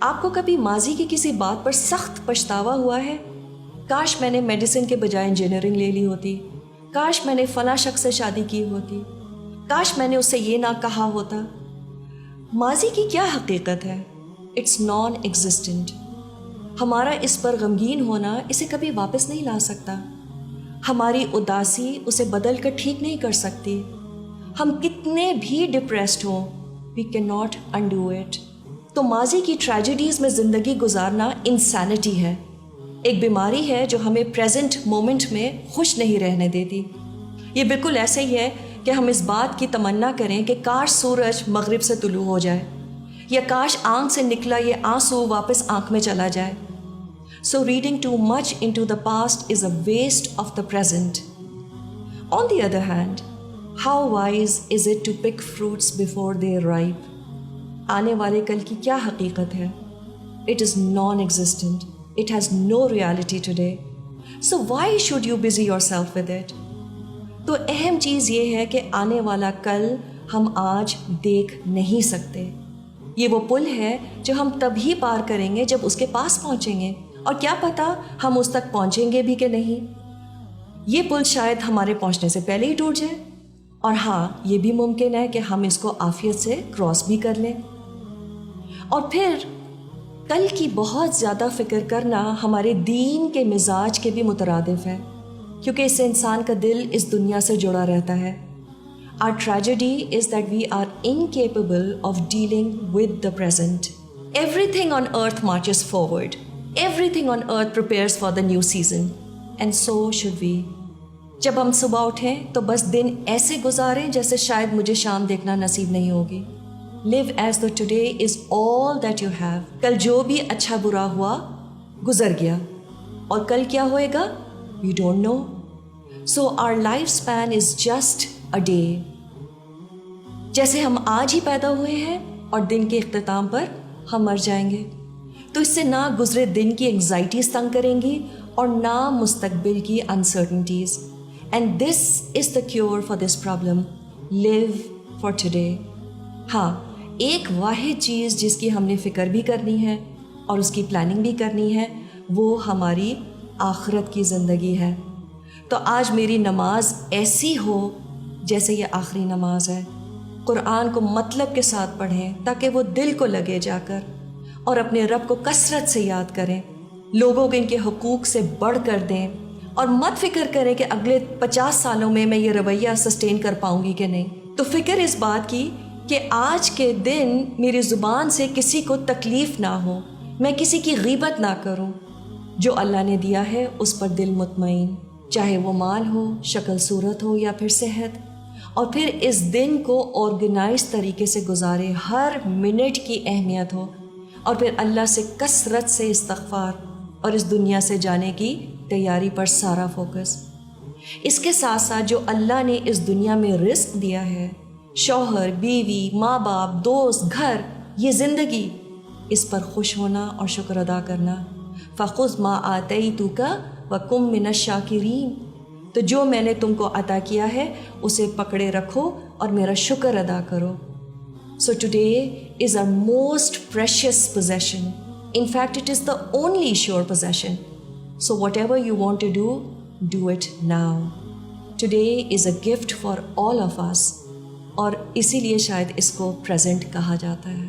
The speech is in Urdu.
آپ کو کبھی ماضی کی کسی بات پر سخت پچھتاوا ہوا ہے؟ کاش میں نے میڈیسن کے بجائے انجینئرنگ لے لی ہوتی، کاش میں نے فلاں شخص سے شادی کی ہوتی، کاش میں نے اس سے یہ نہ کہا ہوتا۔ ماضی کی کیا حقیقت ہے؟ اٹس نان ایگزسٹنٹ۔ ہمارا اس پر غمگین ہونا اسے کبھی واپس نہیں لا سکتا۔ ہماری اداسی اسے بدل کر ٹھیک نہیں کر سکتی۔ ہم کتنے بھی ڈپریسڈ ہوں، we can not undo it. تو ماضی کی ٹریجڈیز میں زندگی گزارنا انسینٹی ہے، ایک بیماری ہے جو ہمیں پریزنٹ مومنٹ میں خوش نہیں رہنے دیتی۔ یہ بالکل ایسے ہی ہے کہ ہم اس بات کی تمنا کریں کہ کاش سورج مغرب سے طلوع ہو جائے، یا کاش آنکھ سے نکلا یہ آنسو واپس آنکھ میں چلا جائے۔ So reading too much into the past is a waste of the present. On the other hand, how wise is it to pick fruits before they ripe? آنے والے کل کی کیا حقیقت ہے؟ It is non existent, it has no reality today, so why should you busy yourself with it? تو اہم چیز یہ ہے کہ آنے والا کل ہم آج دیکھ نہیں سکتے۔ یہ وہ پل ہے جو ہم تبھی پار کریں گے جب اس کے پاس پہنچیں گے، اور کیا پتہ ہم اس تک پہنچیں گے بھی کہ نہیں۔ یہ پل شاید ہمارے پہنچنے سے پہلے ہی ٹوٹ جائے، اور ہاں یہ بھی ممکن ہے کہ ہم اس کو عافیت سے کراس بھی کر لیں۔ اور پھر کل کی بہت زیادہ فکر کرنا ہمارے دین کے مزاج کے بھی مترادف ہے، کیونکہ اس سے انسان کا دل اس دنیا سے جڑا رہتا ہے۔ Our tragedy is that we are incapable of dealing with the present. Everything on earth marches forward. Everything on earth prepares for the new season. And so should we. جب ہم صبح اٹھیں تو بس دن ایسے گزاریں جیسے شاید مجھے شام دیکھنا نصیب نہیں ہوگی۔ Live as though today is all that you have. کل جو بھی اچھا برا ہوا گزر گیا، اور کل کیا ہوئے گا we don't know. So our lifespan is just a day. جیسے ہم آج ہی پیدا ہوئے ہیں اور دن کے اختتام پر ہم مر جائیں گے، تو اس سے نہ گزرے دن کی انگزائٹیز تنگ کریں گی اور نہ مستقبل کی uncertainties. And this is the cure for this problem, live for today. ہاں، ایک واحد چیز جس کی ہم نے فکر بھی کرنی ہے اور اس کی پلاننگ بھی کرنی ہے، وہ ہماری آخرت کی زندگی ہے۔ تو آج میری نماز ایسی ہو جیسے یہ آخری نماز ہے۔ قرآن کو مطلب کے ساتھ پڑھیں تاکہ وہ دل کو لگے جا کر، اور اپنے رب کو کثرت سے یاد کریں، لوگوں کو ان کے حقوق سے بڑھ کر دیں، اور مت فکر کریں کہ اگلے 50 سالوں میں میں یہ رویہ سسٹین کر پاؤں گی کہ نہیں۔ تو فکر اس بات کی کہ آج کے دن میری زبان سے کسی کو تکلیف نہ ہو، میں کسی کی غیبت نہ کروں، جو اللہ نے دیا ہے اس پر دل مطمئن، چاہے وہ مال ہو، شکل صورت ہو یا پھر صحت، اور پھر اس دن کو آرگنائز طریقے سے گزارے، ہر منٹ کی اہمیت ہو، اور پھر اللہ سے کثرت سے استغفار اور اس دنیا سے جانے کی تیاری پر سارا فوکس۔ اس کے ساتھ ساتھ جو اللہ نے اس دنیا میں رزق دیا ہے، شوہر، بیوی، ماں باپ، دوست، گھر، یہ زندگی، اس پر خوش ہونا اور شکر ادا کرنا۔ فَخُذْ مَا آتَيْتُكَ وَكُن مِّنَ الشَّاكِرِينَ۔ تو جو میں نے تم کو عطا کیا ہے اسے پکڑے رکھو اور میرا شکر ادا کرو۔ So today is our most precious possession. In fact, it is the only sure possession. So whatever you want to do it now. Today is a gift for all of us. اور اسی لیے شاید اس کو present کہا جاتا ہے۔